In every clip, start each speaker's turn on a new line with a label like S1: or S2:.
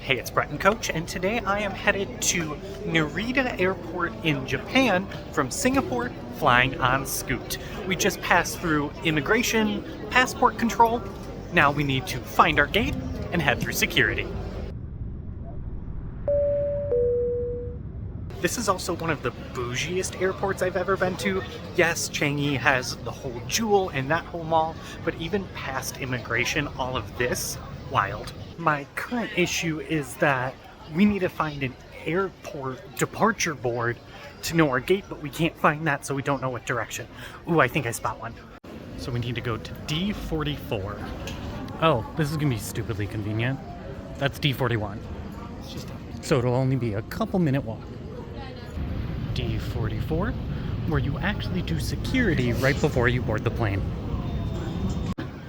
S1: Hey, it's Brett and Coach, and today I am headed to Narita Airport in Japan from Singapore, flying on Scoot. We just passed through immigration, passport control. Now we need to find our gate and head through security. This is also one of the bougiest airports I've ever been to. Yes, Changi has the whole Jewel and that whole mall, but even past immigration, all of this, wild. My current issue is that we need to find an airport departure board to know our gate, but we can't find that, so we don't know what direction. Ooh, I think I spot one. So we need to go to D44. Oh, this is gonna be stupidly convenient. That's D41. So it'll only be a couple minute walk. D44, where you actually do security right before you board the plane.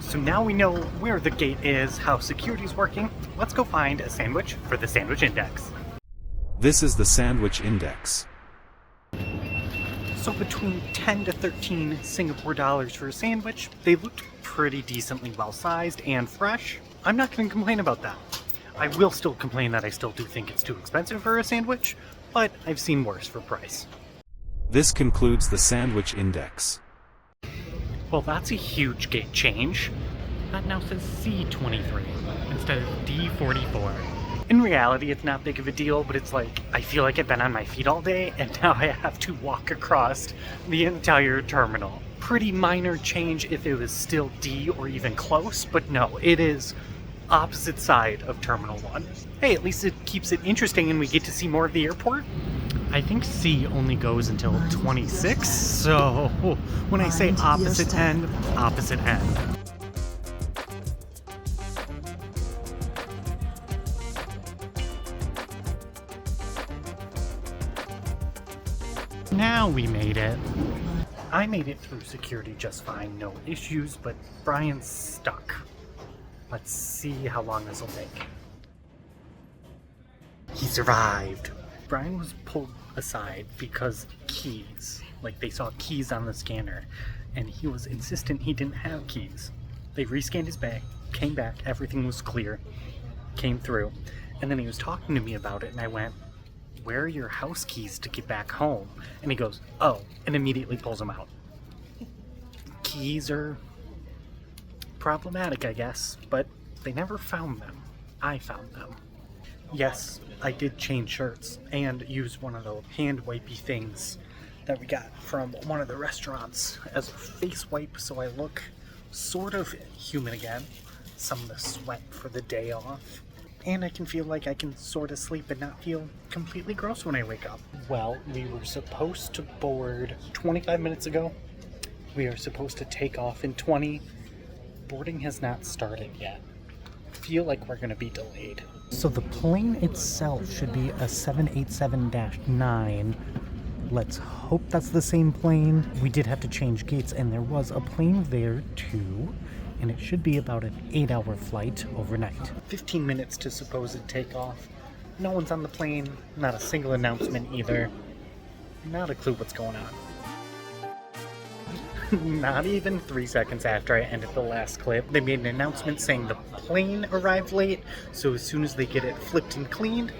S1: So now we know where the gate is, how security's working. Let's go find a sandwich for the sandwich index.
S2: This is the sandwich index.
S1: So between 10 to 13 Singapore dollars for a sandwich, they looked pretty decently well sized and fresh. I'm not going to complain about that. I will still complain that I still do think it's too expensive for a sandwich, but I've seen worse for price.
S2: This concludes the sandwich index.
S1: Well, that's a huge gate change. That now says C23 instead of D44. In reality, it's not big of a deal, but it's like, I feel like I've been on my feet all day, and now I have to walk across the entire terminal. Pretty minor change if it was still D or even close, but no, it is opposite side of Terminal 1. Hey, at least it keeps it interesting and we get to see more of the airport. I think C only goes until 26, so when I say opposite end, opposite end. Now we made it. I made it through security just fine, no issues, but Brian's stuck. Let's see how long this will take. He survived. Brian was pulled aside because keys, like they saw keys on the scanner, and he was insistent he didn't have keys. They rescanned his bag, came back, everything was clear, came through, and then he was talking to me about it, and I went, "Where are your house keys to get back home?" And he goes, "Oh," and immediately pulls them out. Keys are problematic, I guess, but they never found them. I found them. Yes, I did change shirts and use one of those hand wipey things that we got from one of the restaurants as a face wipe so I look sort of human again. Some of the sweat for the day off. And I can feel like I can sort of sleep and not feel completely gross when I wake up. Well, we were supposed to board 25 minutes ago. We are supposed to take off in 20. Boarding has not started yet. Feel like we're going to be delayed. So the plane itself should be a 787-9. Let's hope that's the same plane. We did have to change gates, and there was a plane there too, and it should be about an 8-hour flight overnight. 15 minutes to supposed takeoff. No one's on the plane, not a single announcement either. Not a clue what's going on. Not even 3 seconds after I ended the last clip, they made an announcement saying the plane arrived late, so as soon as they get it flipped and cleaned,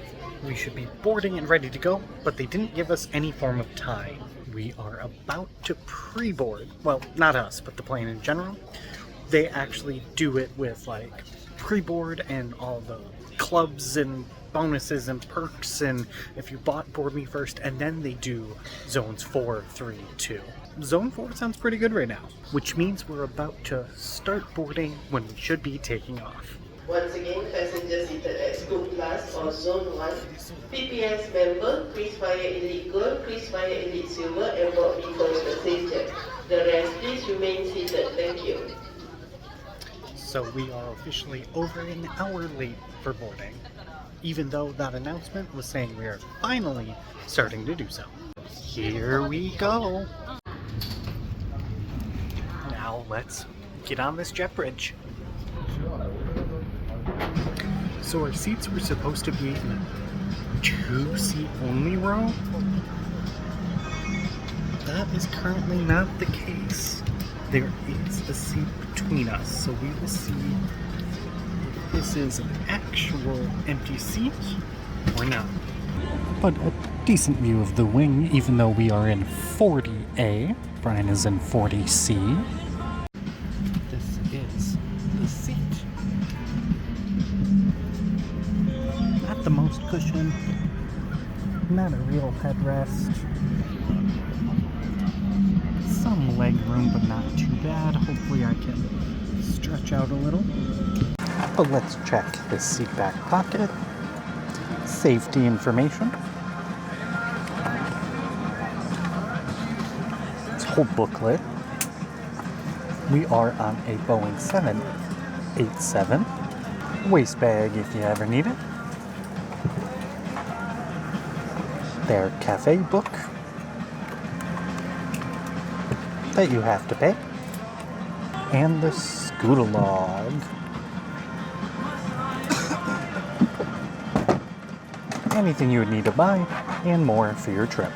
S1: we should be boarding and ready to go, but they didn't give us any form of time. We are about to pre-board. Well, not us, but the plane in general. They actually do it with like pre-board and all the clubs and bonuses and perks, and if you bought Board Me First, and then they do zones 4, 3, 2. Zone 4 sounds pretty good right now, which means we're about to start boarding when we should be taking off.
S3: Once again, passengers seated at Scoot Class or Zone 1, PPS member, KrisFlyer Elite Gold, KrisFlyer Elite Silver, and Board Me First passenger. The rest, please remain seated. Thank you.
S1: So we are officially over an hour late for boarding, even though that announcement was saying we are finally starting to do so. Here we go. Now let's get on this jet bridge. So our seats were supposed to be in a 2-seat only row. That is currently not the case. There is a seat between us, so we will see this is an actual empty seat or not. But a decent view of the wing, even though we are in 40A. Brian is in 40C. This is the seat. Not the most cushion, not a real headrest. Some leg room, but not too bad. Hopefully I can stretch out a little. But let's check this seat back pocket. Safety information. This whole booklet. We are on a Boeing 787. Waist bag if you ever need it. Their cafe book that you have to pay. And the Scoot-a-log. Anything you would need to buy and more for your trip.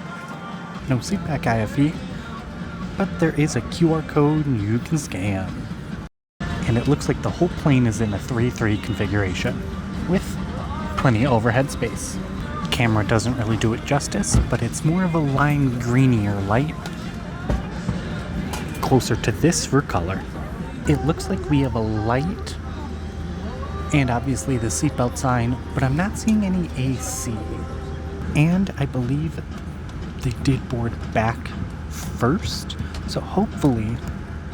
S1: No seatback IFE, but there is a QR code you can scan. And it looks like the whole plane is in a 3-3 configuration with plenty of overhead space. The camera doesn't really do it justice, but it's more of a lime greenier light, closer to this for color. It looks like we have a light and obviously the seatbelt sign, but I'm not seeing any AC. And I believe they did board back first, so hopefully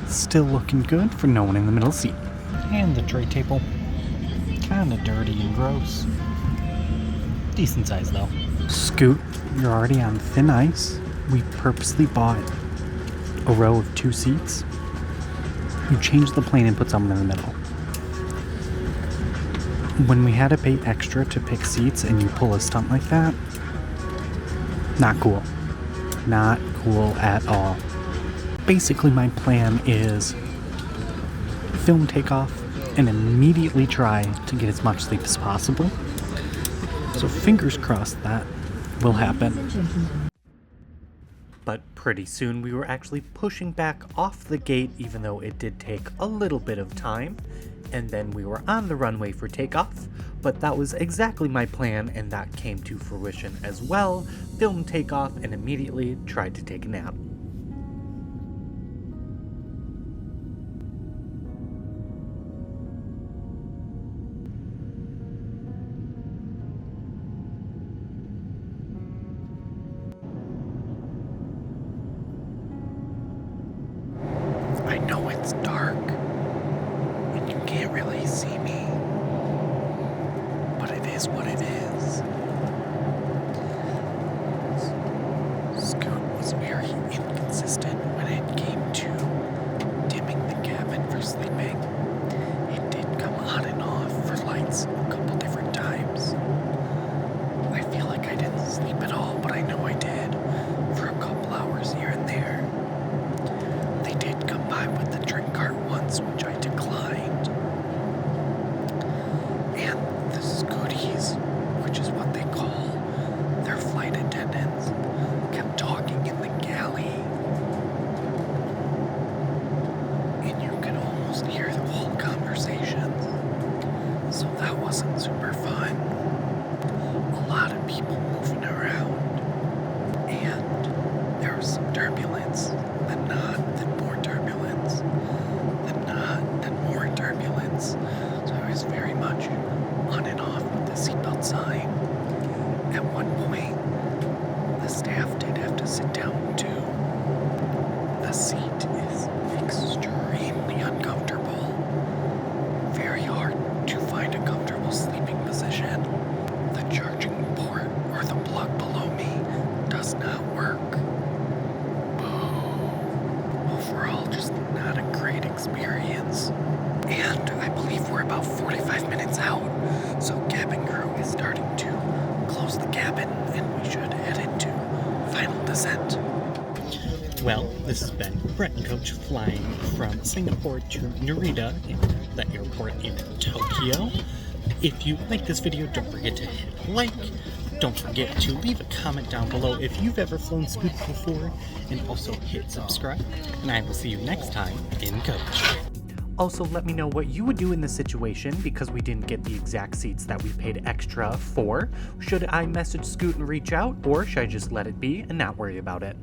S1: still looking good for no one in the middle seat. And the tray table, kind of dirty and gross. Decent size though. Scoot, you're already on thin ice. We purposely bought a row of 2 seats. You change the plane and put someone in the middle. When we had to pay extra to pick seats and you pull a stunt like that, not cool. Not cool at all. Basically my plan is film takeoff and immediately try to get as much sleep as possible. So fingers crossed that will happen. But pretty soon we were actually pushing back off the gate, even though it did take a little bit of time. And then we were on the runway for takeoff, but that was exactly my plan and that came to fruition as well. Filmed takeoff and immediately tried to take a nap. I know it's dark. You can't really see me, but it is what it is. Scoot was very inconsistent when it came to dimming the cabin for sleeping. It did come on and off for lights a couple different times. I feel like I didn't sleep at all, but I know I did for a couple hours here and there. They did come by with the drink cart once, which I declined. And the Scooties, which is what they call their flight attendants, kept talking in the galley. And you could almost hear the whole conversations. So that wasn't super fun. A lot of people moving around. And there was some turbulence. Then not, then more turbulence. Then not, then more turbulence. So I was very much on and off with the seatbelt sign. At one point, the staff did have to sit down too. The seat is extremely uncomfortable. Very hard to find a comfortable sleeping position. The charging port or the plug below me does not work. Overall, just not a great experience. And I believe we're about 45 minutes out, so cabin crew is starting to close the cabin and we should head into final descent. Well, this has been Brett and Coach flying from Singapore to Narita, the airport in Tokyo. If you like this video, don't forget to hit like. Don't forget to leave a comment down below if you've ever flown Scoot before, and also hit subscribe. And I will see you next time in Coach. Also, let me know what you would do in this situation because we didn't get the exact seats that we paid extra for. Should I message Scoot and reach out, or should I just let it be and not worry about it?